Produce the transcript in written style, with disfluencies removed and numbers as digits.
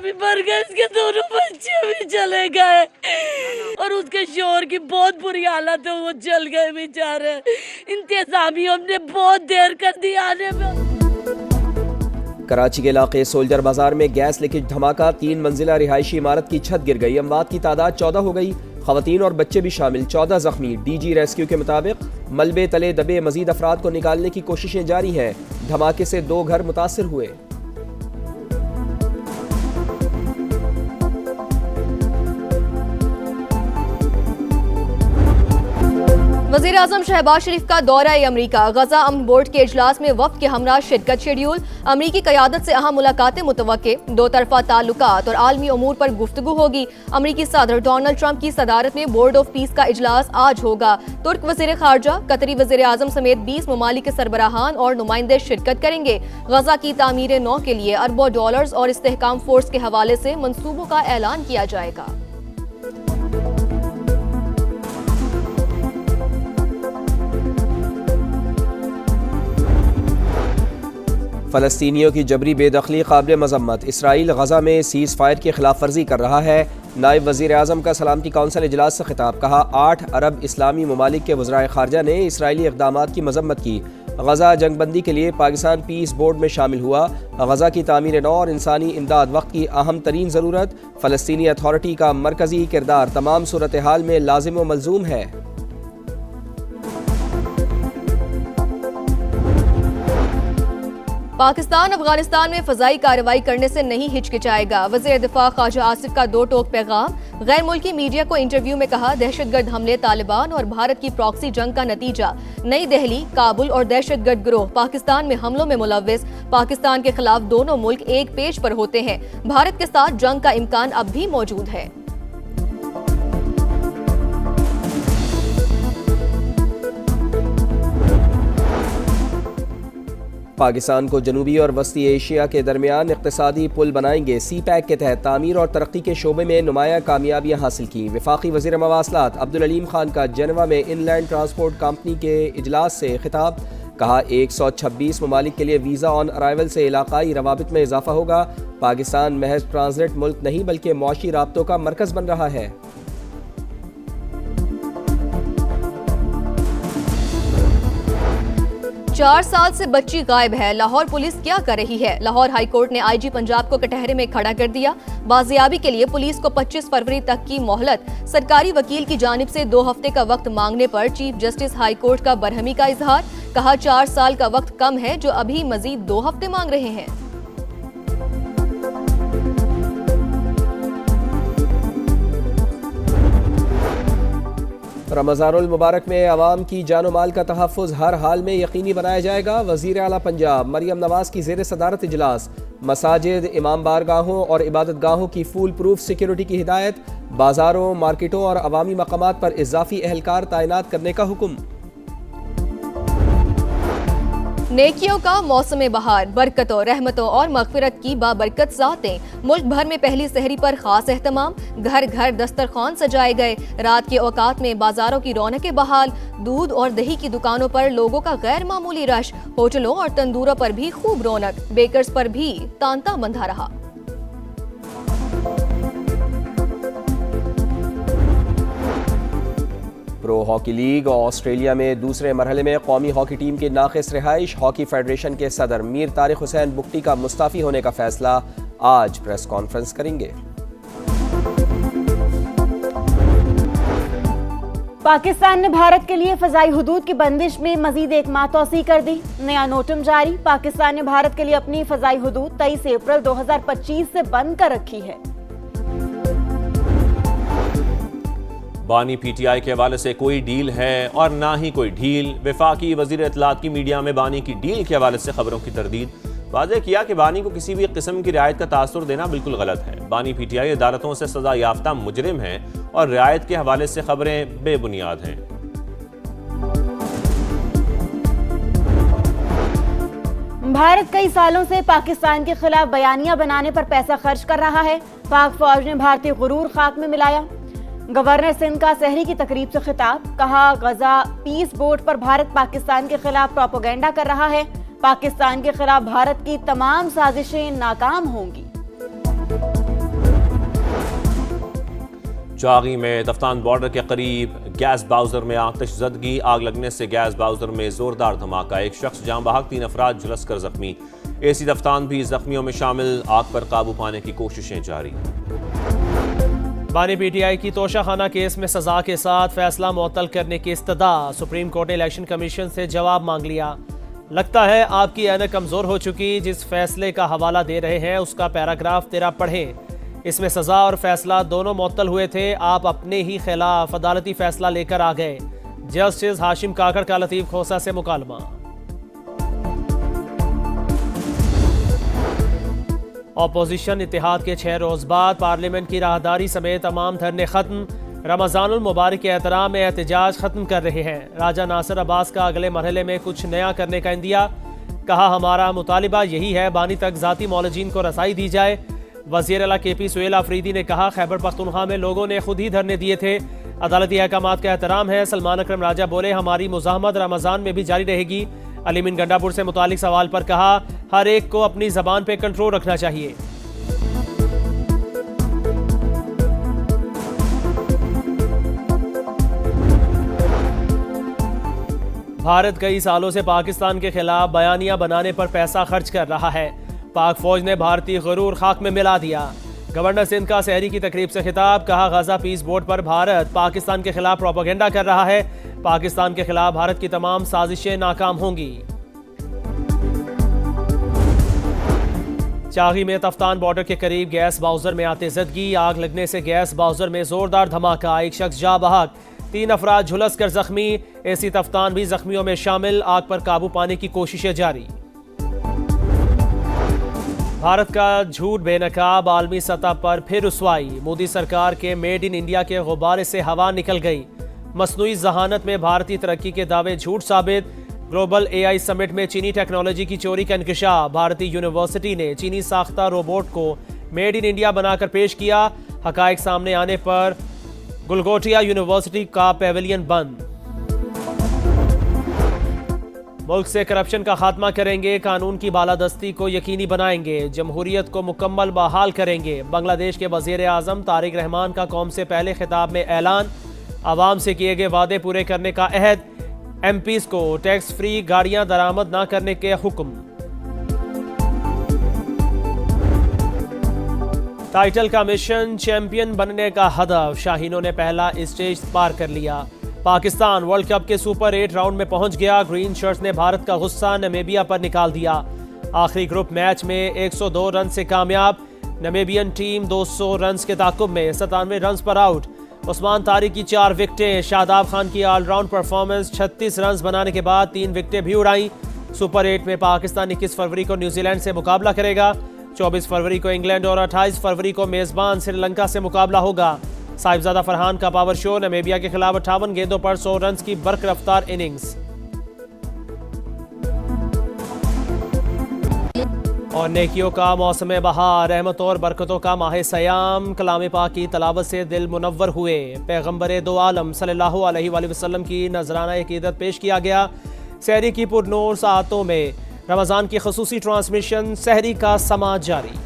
भी मर गए, इसके दोनों बच्चे भी चले गए और उसके शोहर की बहुत बुरी हालत है, वो जल गए बेचारे। इंतजामियों ने बहुत देर कर दी आने में। कराची के इलाके सोल्जर बाजार में गैस लीकेज धमाका, 3 मंजिला रिहायशी इमारत की छत गिर गई। अमवात की तादाद 14 हो गई, खवातीन और बच्चे भी शामिल, 14 जख्मी। डीजी रेस्क्यू के मुताबिक मलबे तले दबे मजीद अफराद को निकालने की कोशिशें जारी हैं। धमाके से 2 घर मुतासिर हुए। वज़ीर आज़म शहबाज शरीफ का दौरा अमरीका, गजा अमन बोर्ड के इजलास में वफ्द के हमरा शिरकत शेड्यूल। अमरीकी क़यादत से अहम मुलाकातें मुतवक्के, 2 तरफ़ा ताल्लुकात और आलमी अमूर पर गुफ्तगू होगी। अमरीकी सदर डोनाल्ड ट्रंप की सदारत में बोर्ड ऑफ पीस का इजलास आज होगा। तुर्क वज़ीर ख़ारजा, कतरी वज़ीर आज़म समेत 20 ममालिक के सरबराहान और नुमाइंदे शिरकत करेंगे। गजा की तामीर नौ के लिए अरबों डॉलर्स और इस्तेहकाम फोर्स के हवाले से मंसूबों का ऐलान किया जाएगा। फ़लस्तीनियों की जबरी बेदखली काबिल मज़म्मत, इसराइल गजा में सीज़ फायर की खिलाफ वर्जी कर रहा है। नायब वज़ीर आज़म का सलामती कौंसिल इजलास से खिताब, कहा 8 अरब इस्लामी ममालिक के वज़राए ख़ारजा ने इसराइली इक़दामात की मज़म्मत की। गजा जंगबंदी के लिए पाकिस्तान पीस बोर्ड में शामिल हुआ। गजा की तामीर नौ और इंसानी इमदाद वक्त की अहम तरीन ज़रूरत। फ़लस्तीनी अथॉरिटी का मरकज़ी किरदार तमाम सूरत हाल में लाजिम व मलजूम है। पाकिस्तान अफगानिस्तान में फजाई कार्रवाई करने से नहीं हिचकिचाएगा। वज़ीर दिफा ख्वाजा आसिफ का 2 टोक पैगाम। गैर मुल्की मीडिया को इंटरव्यू में कहा, दहशतगर्द हमले तालिबान और भारत की प्रॉक्सी जंग का नतीजा। नई दिल्ली, काबुल और दहशतगर्द गिरोह पाकिस्तान में हमलों में मुलव्विस। पाकिस्तान के खिलाफ दोनों मुल्क एक पेज पर होते हैं। भारत के साथ जंग का इम्कान अब भी मौजूद है। पाकिस्तान को जनूबी और वस्ती एशिया के दरमियान इक़्तिसादी पुल बनाएंगे। सी पैक के तहत तामीर और तरक्की के शोबे में नुमाया कामयाबियाँ हासिल की। वफाकी वज़ीर मवासलात अब्दुल अलीम खान का जेनेवा में इनलैंड ट्रांसपोर्ट कंपनी के इजलास से खिताब, कहा 126 ममालिक के लिए वीज़ा ऑन अराइवल से इलाकाई रवाबित में इजाफा होगा। पाकिस्तान महज ट्रांसलेट मुल्क नहीं बल्कि मुआशी राब्तों का मरकज़ बन रहा है। 4 साल से बच्ची गायब है, लाहौर पुलिस क्या कर रही है? लाहौर हाईकोर्ट ने आईजी पंजाब को कटहरे में खड़ा कर दिया। बाजियाबी के लिए पुलिस को 25 फरवरी तक की मोहलत। सरकारी वकील की जानिब से 2 हफ्ते का वक्त मांगने पर चीफ जस्टिस हाईकोर्ट का बरहमी का इजहार, कहा 4 साल का वक्त कम है जो अभी मजीद 2 हफ्ते मांग रहे हैं। रमज़ानुल मुबारक में अवाम की जानो माल का तहफ़्फ़ुज़ हर हाल में यकीनी बनाया जाएगा। वज़ीर आला पंजाब मरियम नवाज़ की ज़ेर सदारत इजलास। मसाजिद, इमाम बारगाहों और इबादत गाहों की फूल प्रूफ सिक्योरिटी की हिदायत। बाज़ारों, मार्केटों और अवामी मकामात पर इजाफी एहलकार तैनात करने का हुक्म। नेकियों का मौसम बहार, बरकतों, रहमतों और मगफिरत की बाबरकत सातें। मुल्क भर में पहली सहरी पर खास एहतमाम। घर घर दस्तरखान सजाए गए। रात के औकात में बाजारों की रौनकें बहाल। दूध और दही की दुकानों पर लोगों का गैर मामूली रश। होटलों और तंदूरों पर भी खूब रौनक। बेकर्स पर भी तांता बंधा रहा। प्रो हॉकी लीग ऑस्ट्रेलिया में दूसरे मरहले में कौमी हॉकी टीम की नाक़िस रिहाइश। हॉकी फेडरेशन के सदर मीर तारिक हुसैन बुगटी का मुस्ताफ़ी होने का फैसला। आज प्रेस कॉन्फ्रेंस करेंगे। पाकिस्तान ने भारत के लिए फ़ज़ाई हुदूद की बंदिश में मजीद 1 माह तौसी कर दी। नया नोटम जारी। पाकिस्तान ने भारत के लिए अपनी फ़ज़ाई हुदूद 23 अप्रैल 2025 से बंद कर रखी है। बानी पीटीआई के हवाले से कोई डील है और ना ही कोई ढील। वफाकी वजीर इत्तलात की मीडिया में बानी की डील के हवाले से खबरों की तरदीद। वाज़ेह किया कि बानी को किसी भी किस्म की रियायत का तासुर देना बिल्कुल गलत है। बानी पीटीआई अदालतों से सजा याफ्ता मुजरिम है और रियायत के हवाले से खबरें बेबुनियाद हैं। भारत कई सालों से पाकिस्तान के खिलाफ बयानियां बनाने पर पैसा खर्च कर रहा है। पाक फौज ने भारतीय गुरूर खाक में मिलाया। गवर्नर सिंध का सहरी की तकरीब से खिताब, कहा गजा पीस बोर्ड पर भारत पाकिस्तान के खिलाफ प्रोपेगेंडा कर रहा है। पाकिस्तान के खिलाफ भारत की तमाम साजिशें नाकाम होंगी। चागी में तफ्तान बॉर्डर के करीब गैस बाउजर में आतिश ज़दगी, आग लगने से गैस बाउजर में जोरदार धमाका, एक शख्स जाँ बहक, 3 अफराद झुलसकर जख्मी। एसी तफ्तान भी जख्मियों में शामिल, आग पर काबू पाने की कोशिशें जारी। बानी पीटीआई की तोशाखाना केस में सजा के साथ फैसला मुअत्तल करने की इस्तदा, सुप्रीम कोर्ट ने इलेक्शन कमीशन से जवाब मांग लिया। लगता है आपकी ऐनक कमजोर हो चुकी, जिस फैसले का हवाला दे रहे हैं उसका पैराग्राफ 13 पढ़ें। इसमें सजा और फैसला दोनों मुअत्तल हुए थे, आप अपने ही खिलाफ अदालती फैसला लेकर आ गए। जस्टिस हाशिम काकड़ का लतीफ खोसा से मुकालमा। ऑपोजिशन इत्तेहाद के 6 रोज बाद पार्लियामेंट की राहदारी समेत तमाम धरने खत्म, रमजानुल मुबारक के एहतराम में एहतजाज खत्म कर रहे हैं। राजा नासिर अब्बास का अगले मरहले में कुछ नया करने का इंदिया, कहा हमारा मुतालिबा यही है बानी तक जाती मौलजीन को रसाई दी जाए। वज़ीर आला KP सुहेल आफरीदी ने कहा खैबर पख्तूनख्वा में लोगों ने खुद ही धरने दिए थे, अदालती अहकामात का एहतराम है। सलमान अकरम राजा बोले हमारी मुज़ाहमत रमज़ान में भी जारी रहेगी। अलीमीन गंडापुर से मुतालिक सवाल पर कहा हर एक को अपनी ज़बान पर कंट्रोल रखना चाहिए। भारत कई सालों से पाकिस्तान के खिलाफ बयानियां बनाने पर पैसा खर्च कर रहा है। पाक फौज ने भारतीय गुरूर खाक में मिला दिया। गवर्नर सिंध का सहरी की तकरीब से खिताब, कहा गजा पीस बोर्ड पर भारत पाकिस्तान के खिलाफ प्रोपेगेंडा कर रहा है। पाकिस्तान के खिलाफ भारत की तमाम साजिशें नाकाम होंगी। चागी में तफ्तान बॉर्डर के करीब गैस बाउजर में आते जदगी, आग लगने से गैस बाउजर में जोरदार धमाका, एक शख्स जा बहक, 3 अफराद झुलस कर जख्मी। एसी तफ्तान भी जख्मियों में शामिल, आग पर काबू पाने की कोशिशें जारी। भारत का झूठ बेनकाब, आलमी सतह पर फिर रुसवाई, मोदी सरकार के मेड इन इंडिया के गुब्बारे से हवा निकल गई। मसनूई जहानत में भारतीय तरक्की के दावे झूठ साबित। ग्लोबल AI समिट में चीनी टेक्नोलॉजी की चोरी का इंकशाफ, भारतीय यूनिवर्सिटी ने चीनी साख्ता रोबोट को मेड इन इंडिया बनाकर पेश किया। हकायक सामने आने पर गुलगोटिया यूनिवर्सिटी का पेविलियन बंद। मुल्क से करप्शन का खात्मा करेंगे, कानून की बालादस्ती को यकीनी बनाएंगे, जमहूरियत को मुकम्मल बहाल करेंगे। बांग्लादेश के वज़ीर आज़म तारिक रहमान का कौम से पहले खिताब में ऐलान, आवाम से किए गए वादे पूरे करने का अहद। MPs को टैक्स फ्री गाड़ियां दरामद न करने के हुक्म। टाइटल का मिशन, चैंपियन बनने का हदफ, शाहीनों ने पहला स्टेज पार कर लिया। पाकिस्तान वर्ल्ड कप के सुपर 8 राउंड में पहुंच गया। ग्रीन शर्ट्स ने भारत का गुस्सा नमीबिया पर निकाल दिया। आखिरी ग्रुप मैच में 102 रन से कामयाब। नमीबियन टीम 200 रन के ताकुब में 97 रन पर आउट। उस्मान तारिक की 4 विकेटें, शादाब खान की ऑलराउंड परफॉर्मेंस, 36 रन बनाने के बाद 3 विकेटें भी उड़ाई। सुपर 8 में पाकिस्तान 21 फरवरी को न्यूजीलैंड से मुकाबला करेगा। 24 फरवरी को इंग्लैंड और 28 फरवरी को मेजबान श्रीलंका से मुकाबला होगा। साहिबजादा फरहान का पावर शो, नमीबिया के खिलाफ 58 गेंदों पर 100 रन की बर्क रफ्तार इनिंग्स। और नेकियों का मौसम बहार, रहमतों और बरकतों का माह सयाम, कलाम पाक की तलावत से दिल मुनव्वर हुए। पैगंबर दो आलम सल्लल्लाहु अलैहि वसल्लम की नजराना अकीदत पेश किया गया। सहरी की पुरनूर सातों में रमज़ान की खसूसी ट्रांसमिशन, सहरी का समाज जारी।